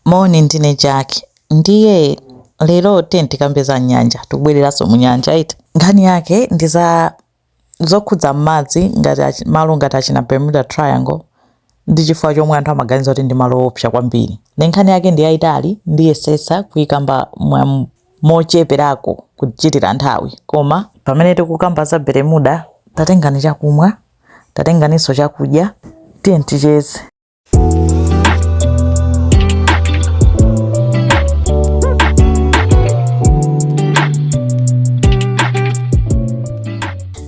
Morning ndine Jack. Ndiye lero tikambeza nyanja tubwereraso mu nyanja iti. Nkhani yake ndiza zokhudza madzi ngati malo ngati achina Bermuda Triangle ndi chifukwa chomwe anthu amaganiza kuti ndi malo opsa kwambiri. Nkhani yake ndi yayitali ndiyesesa kuyikamba mocheperako kuchitira nthawi. Koma pamene tikukamba za Bermuda tatengani chakumwa, tatenganiso chakudya, tiye ticheze.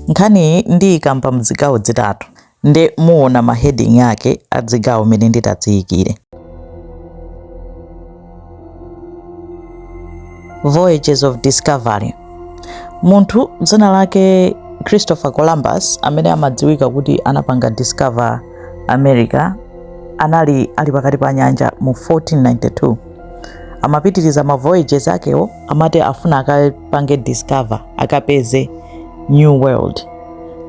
Nkhani ndiyikamba mzigawo zitatu nde muona maheading yake adzigawo mene nditadziyikire. Voyages of Discovery. Munthu dzina lake Christopher Columbus amene amadziwika kuti anapanga discover America ali pakati pa nyanja mu 1492. Amapitiriza ma voyages akewo amati afuna akapange discover akapeze New World.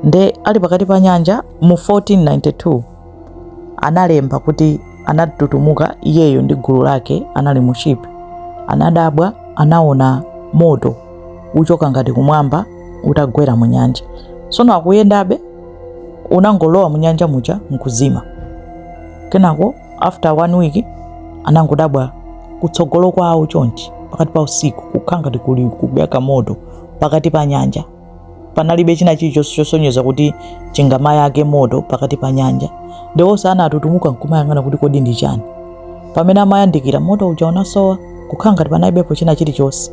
Nde ali pakati pa nyanja mu 1492 analemba kuti anatutumuka iyeyo ndi gulu lake anali mu ship. Anadabwa anaona moto uchoka ngati kumwamba utagwera mu nyanja. Sono akuyendabe unangolowa mu nyanja muja nkuzima. Kenako after 1 week anangodabwa kutsogolo kwawo chonchi pakati pa usiku kukhanga tikuli kubeka moto pakati pa nyanja. Panalibe china chilichonse chosonyeza kuti chingamayake moto pakati pa nyanja. Ndewonse anatutumuka nkumayang'ana kuti kodi ndi chani. Pamene amayandikira moto uja unasowa kukhanga panalibepo china chilichonse.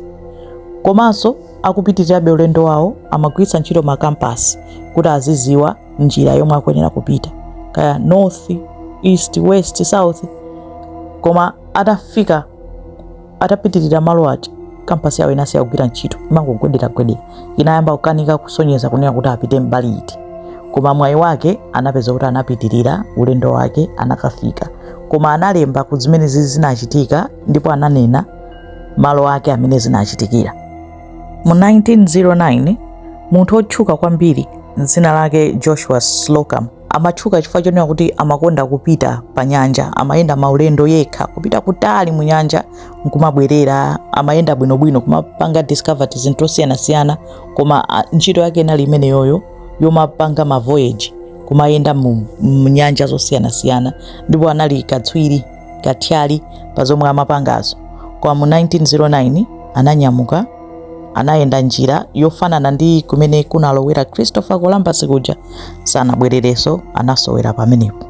Komanso akupitirirabe ulendo wawo amagwiritsa ntchito makampasi kuti aziziwa njira yomwe akuyenera kupita. Kaya north, east, west, south. Koma atapitirira malo aja kampasi yawo inasiya kugwira ntchito imangogwedera inayamba kukanika kusonyeza kunena kuti apite mbali iti. Koma mwayi wake anapeza kuti anapitirira ulendo wake anakafika. Koma analemba ku zimene zinachitika ndipo ananena malo ake amene zinachitikira. Mu 1909 munthu otchuka kwambiri dzina lake Joshua Slocum amatchuka chifukwa chonena kuti amakonda kupita pa nyanja, amayenda maulendo yekha kupita kutali mu nyanja nkumabwerera, amayenda bwinobwino kumapanga discover zinthu zosiyanasiyana. Koma ntchito yake inali imeneyoyo yomapanga ma voyage kumayenda mu nyanja zosiyanasiyana, ndipo anali katswiri katyali pa zomwe amapangazo. Kwa mu 1909 ananyamuka anayenda njira yofanana ndi kumene kunalowera Christopher Columbus kuja, sanabwerereso anasowera pamenepo.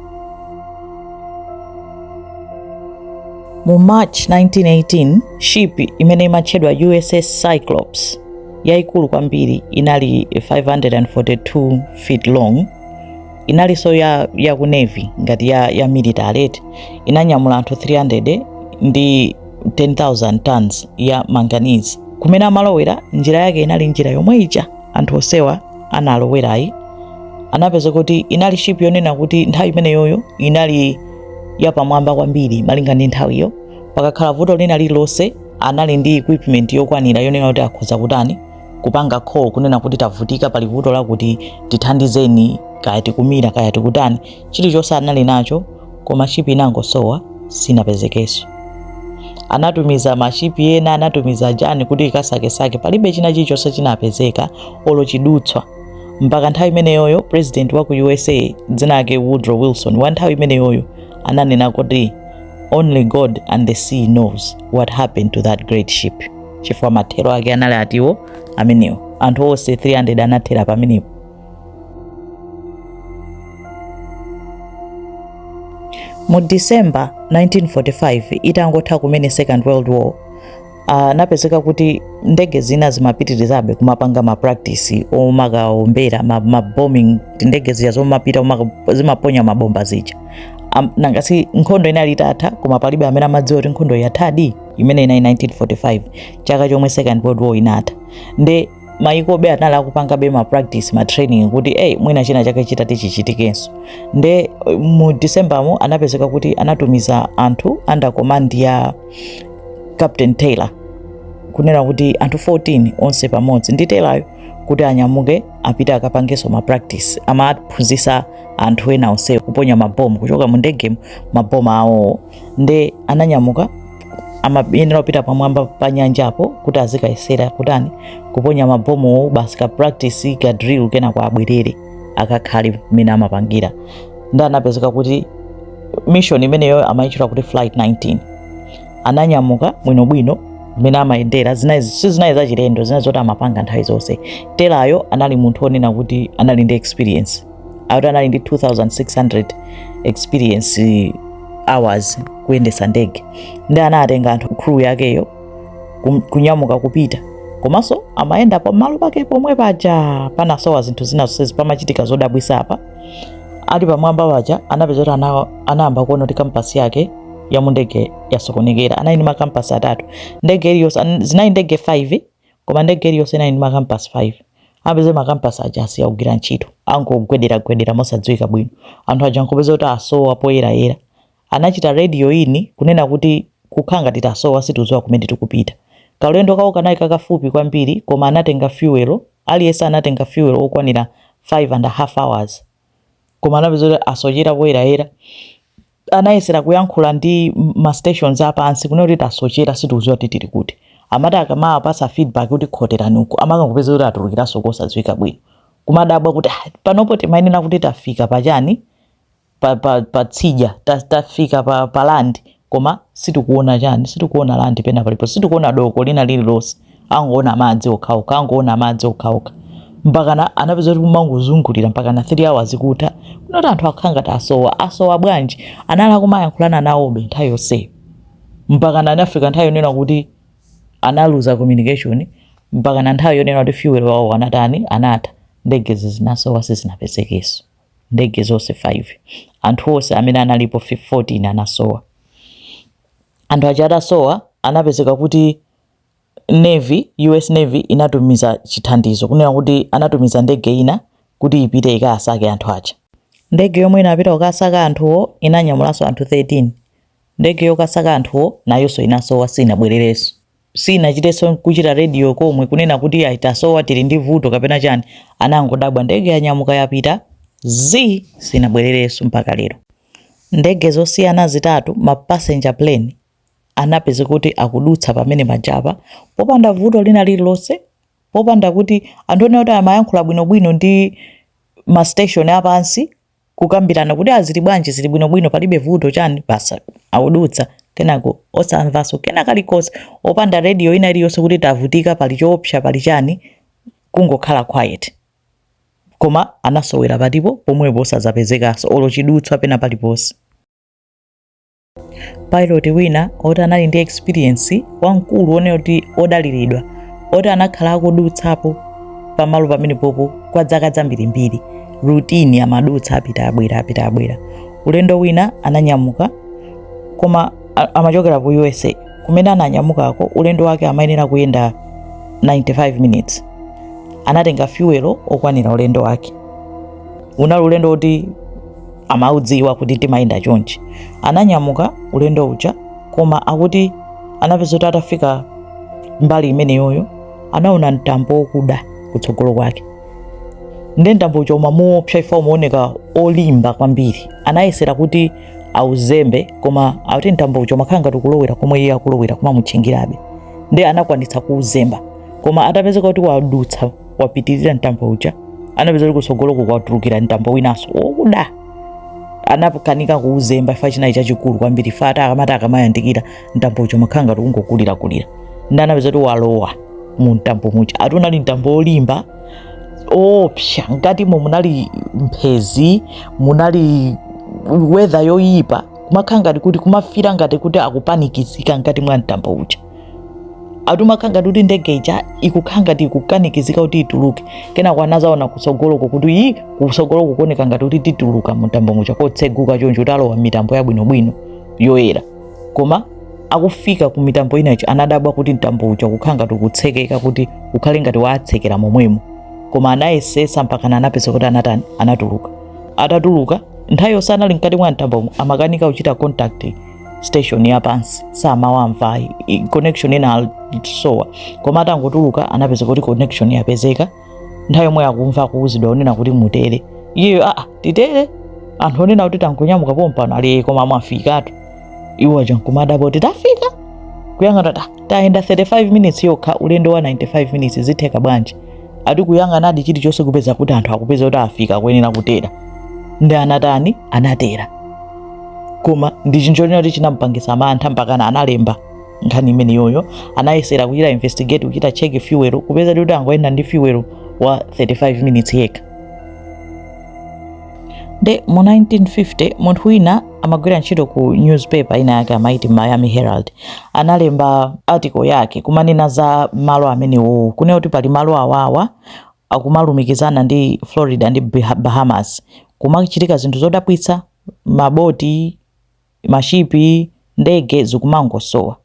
Mu March 1918 ship imene imatchedwa USS Cyclops yaikulu kwambiri inali 542 feet long, inalinso ya ku Navy ngati ya military, inanyamula anthu 300 ndi 10,000 tons ya manganese. Kumene amalowera njira yake inali njira yomwe ija anthu osewa analowerayi. Anapeza kuti inali ship yonena kuti nthawi imeneyoyo inali yapamwamba kwambiri malinga ndi nthawiyo. Pakakhala vuto lina lililonse anali ndi equipment yokwanira yonena kuti akhoza kutani kupanga call kunena kuti tavutika pali vuto lakuti tithandizeni, kaya tikumira kaya tikutani, chilichonse anali nacho. Koma ship inangosowa sinapezekenso. Anatumiza mashipi ena, anatumiza jani kuti ikasake palibe china chilichonse chinapezeka olo chidutswa. Mpaka nthawi imeneyoyo president wa ku USA dzina lake Woodrow Wilson wa nthawi imeneyoyo ananena kuti only God and the sea knows what happened to that great ship. Chifukwa mathero ake anali atiwo amenewo, anthu onse 300 anathera pamenepo. Mu December 1945 itangotha kumene Second World War, napezeka kuti ndege zina zimapitirizabe kumapanga ma practice omakaombera ma bombing, ndege zija zomapita zimaponya mabomba zija. Nangasi nkhondo inali itatha koma palibe amene amadziwa kuti nkhondo yathadi imene ina 1945 chaka chomwe Second World War inatha. Nde maikobe anali akupangabe ma practice ma training kuti mwina china chake chitati chichitikenso. Nde mu December mo anapezeka kuti anatumiza anthu under command ya Captain Taylor kunena kuti anthu 14 onse pamodzi ndi Taylor kuti anyamuke apita akapangeso ma practice amaphunzitsa anthu ena onse kuponya mabomu kuchoka mu ndege mabomu awo. Nde ananyamuka amayenera kupita pamwamba pa nyanjapo kuti azikayesera kutani kuponya mabomu basi ka practice ka drill kena kwa abwerere akakhale mmene amapangira. Ndi anapezeka kuti mission imeneyo amayitchula kuti flight 19 ananyamuka bwinobwino mmene amayendera zinayi zachilendo zinayi zoti amapanga nthawi zonse. Telayo anali munthu onena kuti anali ndi experience akuti anali ndi 2600 experience hours kuyendesa ndege. Ndi anatenga anthu crew yakeyo kunyamuka kupita, komanso amayenda pamalo pake pomwe paja panasowa zinthu zina zonse pamachitika zodabwisa apa. Ali pamwamba paja anapeza kuti anayamba kuona kuti kampasi yake ya mundege yasokonekera. Anali ndi makampasi atatu, ndege iliyonse zinali ndege 5 koma ndege iliyonse inali ndi makampasi 5. Apeze makampasi aja asiya kugwira ntchito, angogwedera mosadziwika bwino. Anthu aja nkupeza kuti asowa poyerayera. Anachita radio ini kunena kuti kukhanga titasowa situziwa kumene tikupita. Kalendo kawo kanali kakafupi kwambiri koma anatenga fuel, aliyense anatenga fuel okwanira 5.5 hours. Koma anapeza kuti asochera poyerayera. Anayesera kuyankhula ndi ma stations apansi kunena kuti tasochera situziwa kuti tili kuti. Amati akamapasa feedback kuti khoterani uku amakangopeza kuti atulukiranso kosadziwika bwino. Kumadabwa kuti panopo timayenera kuti tafika pachani pa tsidya tafika pa land koma situkuona chani, situkuona land pena palipo, situkuona doko lina lililonse, angoona madzi okhaokha. Mpakana anapeza kuti kumangozungulira mpakana 3 hours kutha. Kunoti anthu akhanga asowa bwanji anali kumayankhulana nawobe nthawi yonse. Mpakana anafika nthawi yonena kuti analuza communication, mpakana nthawi yonena kuti fuel wawo anatha. Ndege zinasowa sizinapezekenso, ndege zonse 5. Anthu onse amene analipo 14 anasowa. Anthu aja atasowa anapezeka kuti US Navy inatumiza chithandizo kunena kuti anatumiza ndege ina kuti ipite ikasake anthu aja. Ndege yomwe inapita kukasaka anthuwo inanyamulanso anthu 13. Ndege yokasaka anthuwo nayonso inasowa sinabwererenso. Sinachitenso kuchita radio komwe kunena kuti aitasowa tili ndi vuto kapena chani. Anangodabwa ndege yanyamuka yapita sinabwererenso mpaka lero. Ndege zosiyana zitatu ma passenger plane anapeza kuti akudutsa pamene majapa popanda vuto lina lililonse, popanda kuti anthu onena kuti amayankhula bwinobwino ndi ma station apansi kukambirana kuti azili bwanji zili bwinobwino palibe vuto chani, basa akudutsa kenako osamvanso kena kalikonse, opanda radio ina iliyonse kuti tavutika pali choopsa pali chani, kungokhala quiet. Koma anasowera patipo pomwepo osazapezekaso olo chidutswa pena paliponse. Pilot wina oti anali ndi experience wamkulu onena kuti odaliridwa oti anakhala akudutsapo pamalo pamene popo kwa zaka zambirimbiri, routine amadutsa apita abwera. Ulendo wina ananyamuka koma amachokera ku USA. Kumene ananyamukako ulendo wake amayenera kuyenda 95 minutes. Anatenga fuel okwanira ulendo wake. Unali ulendo kuti amaudziwa kuti timayenda chonchi. Ananyamuka ulendo uja koma akuti anapeza kuti atafika mbali imene yoyo anaona mtambo okuda kutsogolo kwake. Ndi mtambo uja umamuopsa ifa umaoneka olimba kwambiri. Anayesera kuti auzembe koma akuti mtambo uja umakhanga tikulowera komwe iye akulowera koma mutchingirabe. Ndi anakwanitsa kuuzemba koma atapeza kuti wadutsa wapitirira mtambo uja anapeza kuti kutsogoloko kwatulukira mtambo winaso okuda. Anakanika kuuzemba ifa chinayi chachikulu kwambiri fata akamati akamayandikira mtambo uja umakhanga tikungokulira. Ndi anapeza kuti walowa mu mtambo muja. Ati unali mtambo olimba opsa, ngati munali mphezi, munali weather yoyipa, kumakhanga kuti kumafira ngati kuti akupanikizika ngati mwa mtambo uja. Ati umakhanga kuti ndege ija ikukhanga ikukanikizika kuti ituluke, kena kwanazaona kutsogoloko kuti kutsogoloko kuoneka ngati kuti tituluka mu mtambo muja kotseguka choncho kuti alowa mitambo yabwinobwino yoyera. Koma akufika ku mitambo ina ichi anadabwa kuti mtambo uja kukhanga tikutsekeka kuti ukhale ngati watsekera momwemo. Koma anayesesa mpaka anapeza kuti anatuluka. Atatuluka nthawi yonse anali mkati mwa mtambo amakanika kuchita contact station yapansi samawamva connection ina sowa. Koma atangotuluka anapeza kuti connection yapezeka. Nthawi yomwe akumva kuuzidwa onena kuti mutere iye titere anthu onena kuti tangonyamuka pompano ali koma mwafikatu. Iwo aja nkumadabwa kuti tafika kuyang'ana taenda 35 minutes yokha ulendo wa 95 minutes zitheka bwanji ati kuyang'ana adi chilichonse kupeza kuti anthu akupeza kuti afika kuyenera kutera ndi anatani anatera koma ndi chinthu choti chinampangisa mantha mpakana analemba nkhani imene yoyo anayesera kuchita investigate kuchita check fuel kupeza kuti angoyenda ndi fuel wa 35 minutes yekha. Nde mu 1950 munthu wina amagwira ntchito ku newspaper ina yake amaiti Miami Herald analemba article yake kumanena za malo amenewo kunena kuti pali malo awawa akumalumikizana ndi Florida ndi Bahamas kumachitika zinthu zodabwitsa maboti mashipi ndege zikumangosowa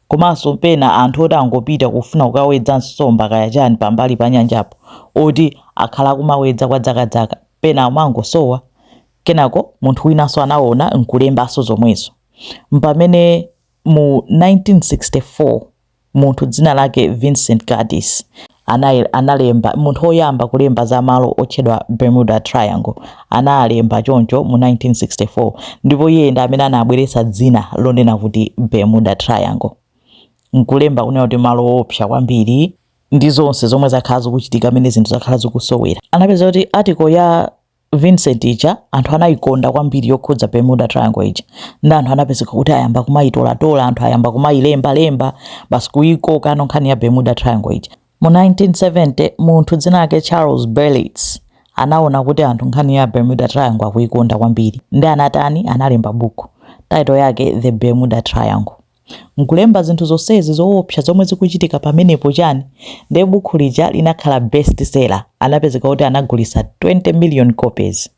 komanso pena anthu oti angopita kufuna kukawedza nsomba kaya chani pambali pa nyanjapo oti akhala kumawedza kwa dzakadzaka pena amangosowa kenako munthu winanso anaona nkulembanso zomwezo mpamene mu 1964 munthu dzina lake Vincent Gaddis analemba munthu oyamba kulemba za malo otchedwa Bermuda Triangle analemba choncho mu 1964 ndipo iye ndi amene anabweretsa dzina lonena kuti Bermuda Triangle nkulemba kunena kuti malo opsa kwambiri ndi zonse zomwe zakhala zikuchitika amene zinthu zakhala zikusowera. Anapeza kuti article ya Vincent ija anthu anayikonda kwambiri yokhudza Bermuda Triangle ija ndi anthu anapezeka kuti ayamba kumayitolatola anthu ayamba kumayilemba basi kuyikoka nkhani ya Bermuda Triangle ija. Mu 1970 munthu dzina lake Charles Berlitz anaona kuti anthu nkhani ya Bermuda Triangle akuyikonda kwambiri ndi anatani analemba buku title yake The Bermuda Triangle nkulemba zinthu zonsezi zoopsa zomwe zikuchitika pamenepo chani ndi buku lija linakhala bestseller anapezeka kuti anagulisa 20 million copies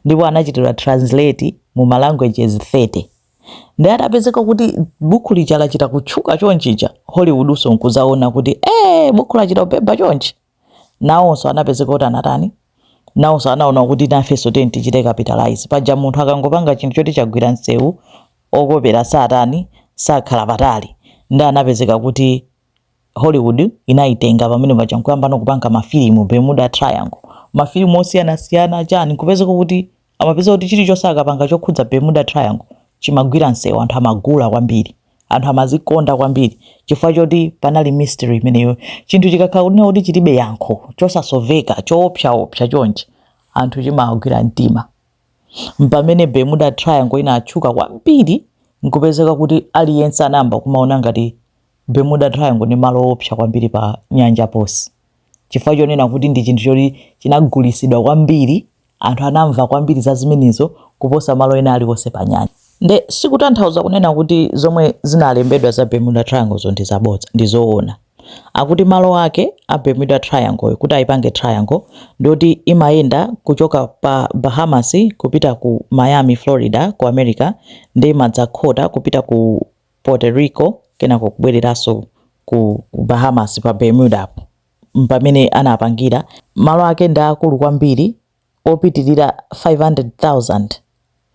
ndipo anachitira translate mu languages 30 ndi atapezeka kuti buku lija lachita kutchuka chonchija Hollywood uso nkuzaona kuti buku lachita kubeba chonchi nawonso anapezeka kuti anatani nawonso anaona kuti nafenso tichite capitalize paja munthu akangopanga chinthu choti chagwira nsewu okopera satani sakhala patali ndi anapezeka kuti Hollywood inayitenga pamene paja nkuyamba nokupanga mafilimu Bermuda Triangle mafilimu osiyanasiyana chani kupezeka kuti amapeza kuti chilichonse akapanga chokhudza Bermuda Triangle chimagwira nsewu anthu amagula kwambiri anthu amazikonda kwambiri chifukwa choti panali mystery imeneyo chinthu chikakhala kuti chilibe yankho chosasoveka choopsa chonchi anthu chimagwira mtima mpamene Bermuda Triangle inatchuka kwambiri nkupezeka kuti aliyense anamba kumaona ngati Bermuda Triangle ni malo opsa kwambiri pa nyanja posi chifukwa chonena kuti ndi chinthu choti chinagulisidwa kwambiri anthu anamva kwambiri za zimenezo kuposa malo ena aliwonse pa nyanja. Nde sikutanthauza kunena kuti zomwe zinalembedwa za Bermuda Triangle ndi zabodza ndi zoona akuti malo ake a Bermuda Triangle kuti ayipange triangle ndoti imayenda kuchoka pa Bahamas kupita ku Miami Florida ku America ndi madzakhota kupita ku Puerto Rico kenako kubwereraso ku Bahamas pa Bermuda mpamene anapangira malo ake ndi akulu kwambiri opitirira 500,000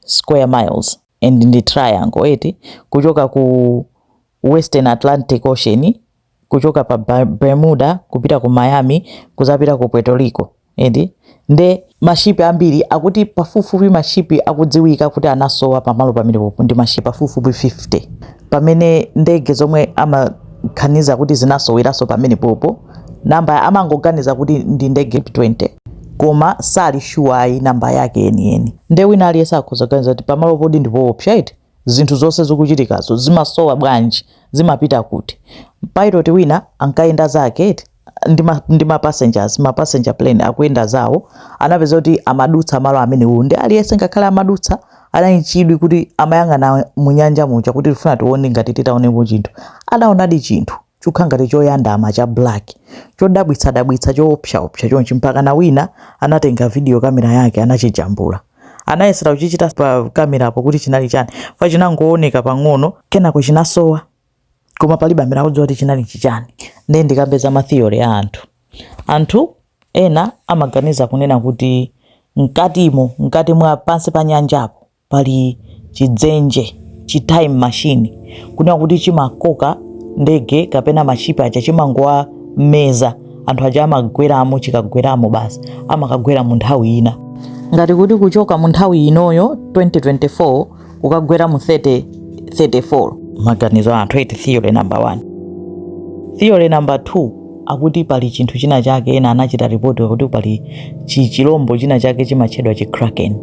square miles and ndi triangle eti kuchoka ku Western Atlantic Ocean kuchoka pa Bermuda kupita ku Miami kuzapita ku Puerto Rico edi nde mashipi ambiri akuti pafupifupi mashipi akudziwika kuti anasowa pamalo pamenepo ndi mashipi pafupifupi 50 pamene ndege zomwe amaganiza kuti zinasoweraso pamenepopo namba amangoganiza kuti ndi ndege 20 koma sali sure ayi namba yake yeniyeni nde wina aliyense akhozaganiza kuti pamalo podi ndipo opsa iti zinthu zonse zikuchitikazo zimasowa bwanji zimapita kuti pilot wina ankayenda zake ndi ma passenger plane akuyenda zawo anapeza kuti amadutsa malo amenewo ndi aliyense ngakhale amadutsa anachidwi kuti amayang'ana mu nyanja muja kuti tifuna tione ngati titaonepo chinthu adaonadi chinthu chokha ngati choyandama cha black chodabwitsa choopsa chonchi mpaka na wina anatenga video kamera yake anachijambula anayesera kuchichita pa kamera apo kuti chinali chani fa chinangooneka pang'ono kenako chinasowa koma palibe amene akudziwa kuti chinali chichani ndi ndikapeza ma theory ya anthu ena amaganiza kunena kuti mkati mwa pansi pa nyanjapo pali chidzenje time machine kunena kuti chimakoka ndege kapena mashipi aja chimangowa meza anthu aja amagweramo chikagweramo basi amakagwera mu nthawi ina ngati kuti kuchoka mu nthawi inoyo 2024 ukagwera mu 34 maganizo anthu eti theory number 1. Theory number 2 akuti pali chinthu china chake ena anachita report kuti pali chilombo china chake chimatchedwa chikraken.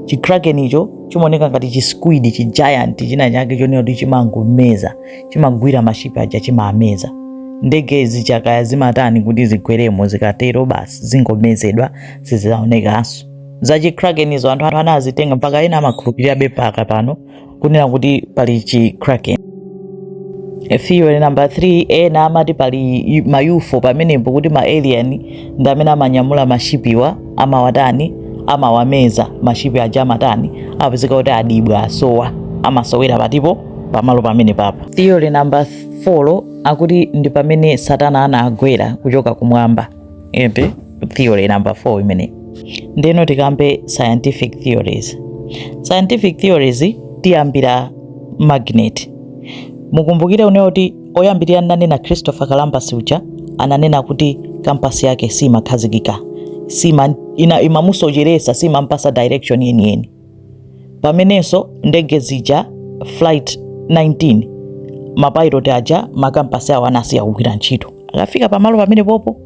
Chikraken icho chimaoneka ngati chisquid, chigiant china chake chonena kuti chimangomeza, chimagwira mashipi aja chimaameza. Ndege zichakaya zimatani kuti zigweremo, zikatero basi zingomezedwa sizizaonekanso. Za chikraken izo anthu anazitenga mpaka ena amakhulupirirabe paka pano kunena kuti pali chikraken. Theory number 3 ena amati pali ma UFO pamenepo, kuti ma alien ndi amene amanyamula mashipiwa amawatani amawameza mashipi aja amatani apezeka kuti adibwa asowa amasowera patipo pamalo pamene papa. Theory number 4 akuti ndi pamene Satana anagwera kuchoka kumwamba. Ebe theory number 4 imene. Ndeno tikambe scientific theories. Scientific theories tiyambira magnet. Mukumbukire uneo kuti oyambirira nanena Christopher Columbus uja ananena kuti kampasi yake simakhazikika, imamusocheresa, simampasa direction yeniyeni. Pamenenso ndege zija flight 19 mapilot aja makampasi awo anasiya kugwira ntchito, akafika pamalo pamene popo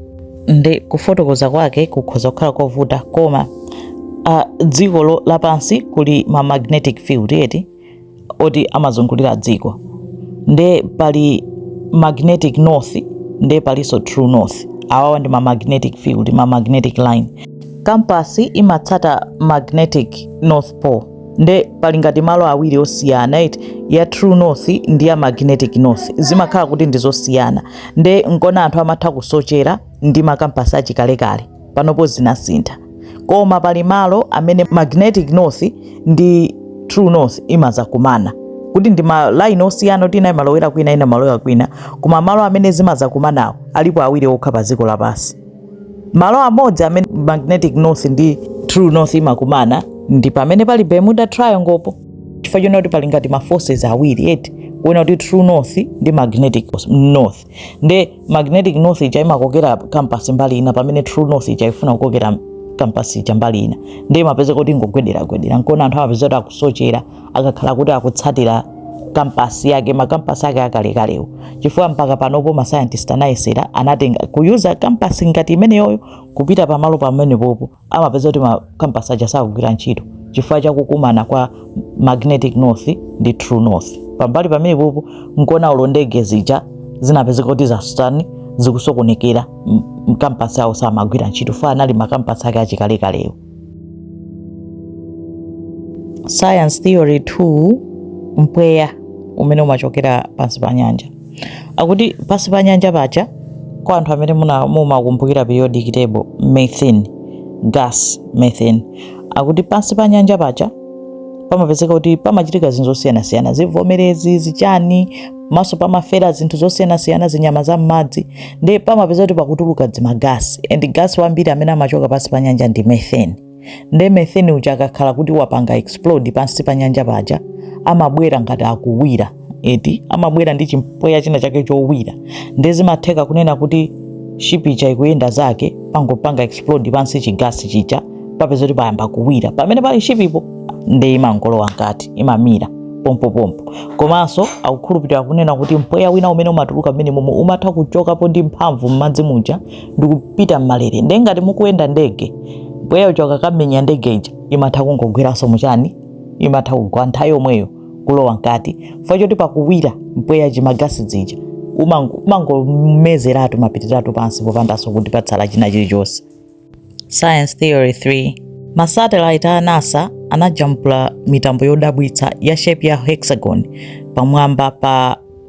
ndi kufotokoza kwake kukhoza kukhala kovuta. Koma dziko lapansi kuli ma magnetic field eti oti amazungulira dziko, nde pali magnetic north nde paliso true north. Awawa ndi ma magnetic field, ma magnetic line. Kampasi imatsata magnetic north pole, nde pali ngati malo awiri osiyana eti ya true north ndi ya magnetic north, zimakhala kuti ndizosiyana. Nde nkona anthu amatha kusochera ndi makampasi achikalekale, panopo zinasintha. Koma pali malo amene magnetic north ndi true north imazakumana, kuti ndi ma line osiyana kuti ina imalowera kwina ina malowera kwina, koma malo amene zimazakumanawo alipo awiri okha pa dziko lapansi. Malo amodzi amene magnetic north ndi true north imakumana ndi pamene pali Bermuda Triangle po, chifukwa chonena kuti pali ngati ma forces awiri eti kuona kuti true north ndi magnetic north. Nde magnetic north ija imakokera kampasi mbali ina, pamene true north ija ifuna kukokera kampasi ija mbali ina, nde imapeza kuti ingogwedera nkona anthu amapeza kuti akusochera akakhala kuti akutsatira kampasi yake, makampasi ake akalekalewo. Chifukwa mpaka panopo ma scientist anayesera anatenga kuyuza kampasi ngati imeneyoyo kupita pamalo pamene popo, amapeza kuti makampasi aja sakugwira ntchito chifukwa chakukumana kwa magnetic north ndi true north. Pambali pamene popo nkona ulo ndege zija zinapezeka kuti zasutani zikusokonekera mkampasi awo samagwira ntchito, fa anali makampasi ake achikalekalewo. Science theory 2 mpweya umene umachokera pansi pa nyanja. Akuti pansi pa nyanja paja kwa anthu amene mumakumbukira periodic table methane gas methane, akuti pansi pa nyanja paja pamapezeka kuti pamachitika zinthu zosiyana-siyana, zivomerezi zichani maso pamafera zinthu zosiyana-siyana, zinyama za m'madzi, nde pamapezeka kuti pakutuluka dzimagasi, and gas wambiri amene amachoka pansi pa nyanja ndi methane. Nde methane uja akakhala kuti wapanga explode pansi pa nyanja paja amabwera ngati akuwira, eti amabwera ndi chimpweya china chake chowira, nde zimatheka kunena kuti ship ija ikuyenda zake pangopanga explode pansi chigasi chija, papeza kuti payamba kuwira pamene pali ship ipo, nde imangolowa ngati imamira pompo. Komanso akukhulupirira kunena kuti mpweya wina umene umatuluka mmene momwe umatha kuchokapo ndi mphamvu m'madzi muja ndi kupita m'malere, nde ngati mukuyenda ndege mpweya uja ukakamenya ndege ija imatha kungogweranso muchani, imatha kugwa nthawi yomweyo kulowa nkati, chifukwa choti pakuwira mpweya chimagasi zija umangomezeratu mapitiratu pansi popandanso kuti patsala china chilichonse. Science theory 3 ma satellite a NASA anajambula mitambo yodabwitsa ya shape ya hexagon pamwamba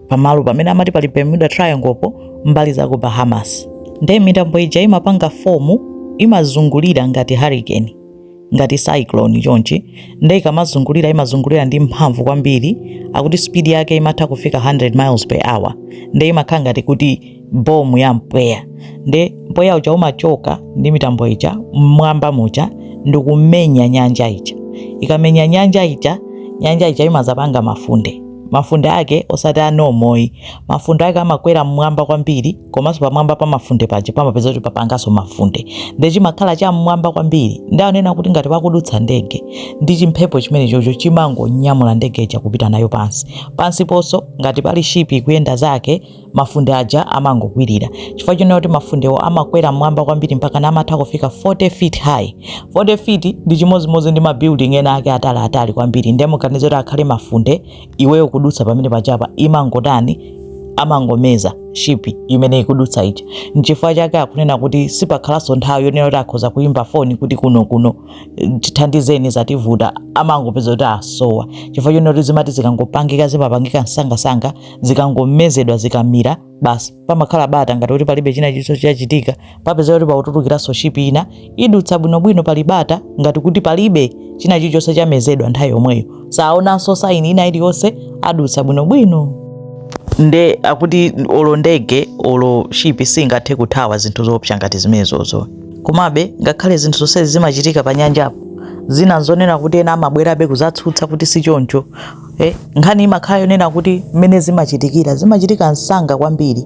pamalo pamene amati pali Bermuda Triangle po mbali za ku Bahamas. Nde mitambo ija imapanga fomu imazungulira ngati hurricane, ngati cyclone chonchi, nde ikamazungulira imazungulira ndi mphamvu kwambiri, akuti speed yake imatha kufika 100 miles per hour, nde imakhala ngati kuti bomu ya mpweya. Nde mpweya uja umachoka ndi mitambo ija mwamba muja ndikumenya nyanja ija, ikamenya nyanja ija imazapanga mafunde mafunde ake osati anomoyi, mafunde ake amakwera mmwamba kwambiri, komanso pamwamba pa mafunde paja pamapeza kuti papanganso mafunde, ndi chimakhala cha mmwamba kwambiri. Ndi anena kuti ngati pakudutsa ndege ndi chimphepo chimene chocho chimangonyamula ndege ija kupita nayo pansi ponso ngati pali shipi ikuyenda zake mafunde aja amangokwirira, chifukwa chonena kuti mafundewo amakwera mmwamba kwambiri mpaka amatha kufika 40 feet high. 40 feet ndi chimozimozi ndi mabuilding ena ake atali kwambiri. Ndi muganize kuti akhale mafunde, iweyo kudutsa pamene pachapa imangotani, amangomeza shipi imene ikudutsa ija. Nchifukwa chake akunena kuti sipakhalanso nthawi yonena kuti akhoza kuimba foni kuti kuno tithandizeni zativuta, amangopeza kuti asowa, chifukwa chonena kuti zimati zikangopangika zimapangika msangasanga, zikangomezedwa zikamira basi pamakhala bata ngati kuti palibe china chilichonse chachitika, papeza kuti pakutulukiranso shipi ina idutsa bwinobwino pali bata ngati kuti palibe china chilichonse chamezedwa nthawi yomweyo, saonanso saini ina iliyonse, adutsa bwinobwino. Nde akuti olo ndege olo shipi singathe kuthawa zinthu zoopsa ngati zimenezozo. Komabe ngakhale zinthu zonse zimachitika pa nyanjapo, zina zonena kuti ena amabwerabe kuzatsutsa kuti si choncho. Nkhani imakhala yonena kuti mmene zimachitika msanga kwambiri,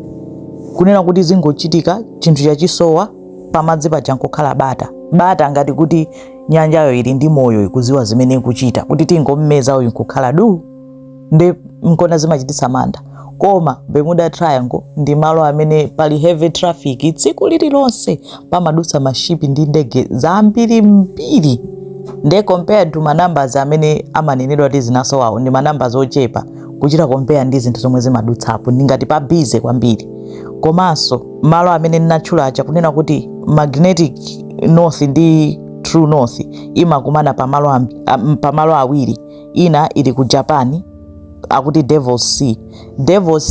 kunena kuti zingochitika chinthu chachisowa pamadzi paja nkokhala bata ngati kuti nyanjayo ili ndi moyo ikuziwa zimene ikuchita, kuti tingomeza uyu nkokhala ndi nkona zimachititsa mantha. Koma Bermuda Triangle ndi malo amene pali heavy traffic tsiku lililonse, pamadutsa mashipi ndi ndege zambirimbiri. Nde compared to numbers amene amanenedwa kuti zinasowawo ndi numbers ochepa kuchita compare ndi zinthu zomwe zimadutsapo, ngati pa busy kwambiri. Komanso malo amene ndinatchula aja kunena kuti magnetic north ndi true north imakumana pamalo awiri, ina ili ku Japan akuti Devil's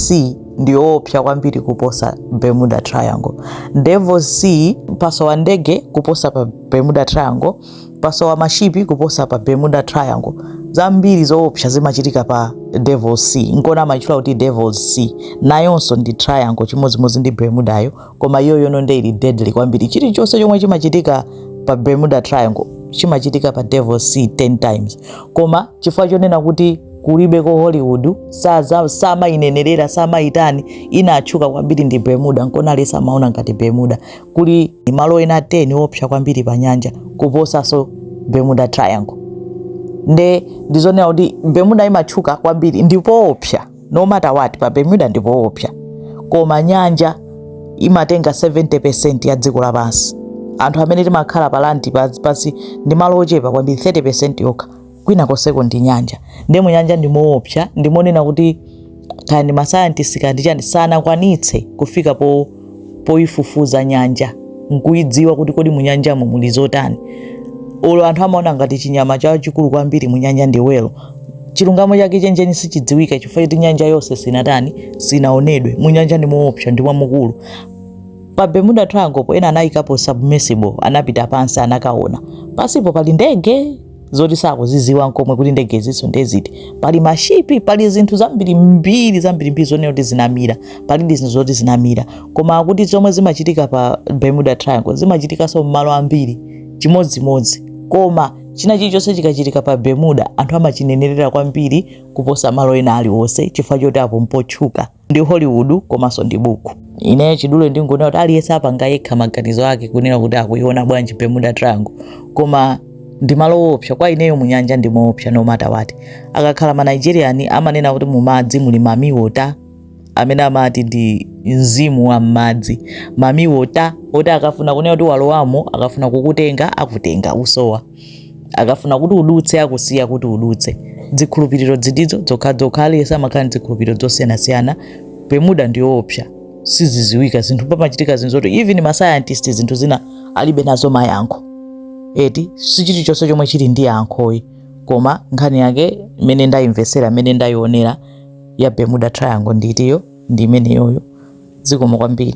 Sea ndi opsa kwambiri kuposa Bermuda Triangle. Devil's Sea pasowa ndege kuposa pa Bermuda Triangle, pasowa mashipi kuposa pa Bermuda Triangle. Zambiri zoopsa zimachitika pa Devil's Sea, nkona amachula kuti Devil's Sea nayonso ndi triangle chimozimozi ndi Bermudayo, koma yono ndi ili deadly kwambiri. Chilichonse chomwe chimachitika pa Bermuda Triangle chimachitika pa Devil's Sea 10 times. Koma chifukwa chonena kuti kulibe ko Hollywood sama inenerera sama itani inatchuka kwambiri ndi Bermuda, nkona lesa maona ngati Bermuda kuli malo ena 10 opsa kwambiri pa nyanja kuposa so Bermuda Triangle. Ndizonena kuti Bermuda imatchuka kwambiri ndipo opsa no matter what, pa Bermuda ndipo opsa, koma nyanja imatenga 70% ya dziko lapansi. Anthu amene timakhala palandi pasi ndi malo ochepa kwambiri 30% yokha, kwina koseko ndi nyanja. Ndemo nyanja ndi moopsa, ndimonena kuti kandi ma scientists kandi chani sanakwanitse kufika poifufuza nyanja nkuidziwa kuti kodi munyanjamo muli zotani. Olo anthu amaona ngati chinyama chawo chikulu kwambiri munyanja ndi whale, chilungamo chake chenjeni sichidziwika chifukwa kuti nyanja yonse sinaonedwe. Munyanja ndi moopsa ndi mwamukulu. Pa Bermuda Triangle ena anayikapo submersible, anapita pansi anakaona. Pasipo pali ndege zoti sakuziziwa nkomwe kuti ndege ziso ndeziti, pali mashipi, pali zinthu zambirimbiri zonena kuti zinamira, pali ndi zinthu zoti zinamira. Koma akuti zomwe zimachitika pa Bermuda Triangle zimachitikanso mmalo ambiri chimodzimodzi, koma china chilichonse chikachitika pa Bermuda anthu amachinenerera kwambiri kuposa malo ena aliwonse, chifukwa choti apo mpotchuka ndi Hollywood komanso ndi buku. Ine chidule ndingonena kuti aliyense apanga yekha maganizo ake kunena kuti akuiona bwanji Bermuda Triangle, koma ndi malo opsa kwa ineyo munyanja ndi moopsa no matter what. Akakhala ma Nigerian amanena kuti mu madzi muli mami water, amene amati ndi mzimu wa madzi. Mami water oti akafuna kunena kuti walowamo, akafuna kukutenga akutenga usowa, akafuna kuti udutse akusiya kuti udutse. Zikhulupiriro zidizo zokha aliyense amakhala zikhulupiriro zosiyanasiyana. Bermuda ndi opsa, siziziwika zinthu pamachitika zinthu zoti even ma scientists zinthu zina alibe nazo mayankho. Eti sichiti chonse chomwe chili ndi yankhoyi, koma nkhani yake imene ndayimvesera, imene ndayionera ya Bermuda Triangle nditiyo ndi imeneyoyo. Zikomo kwambiri.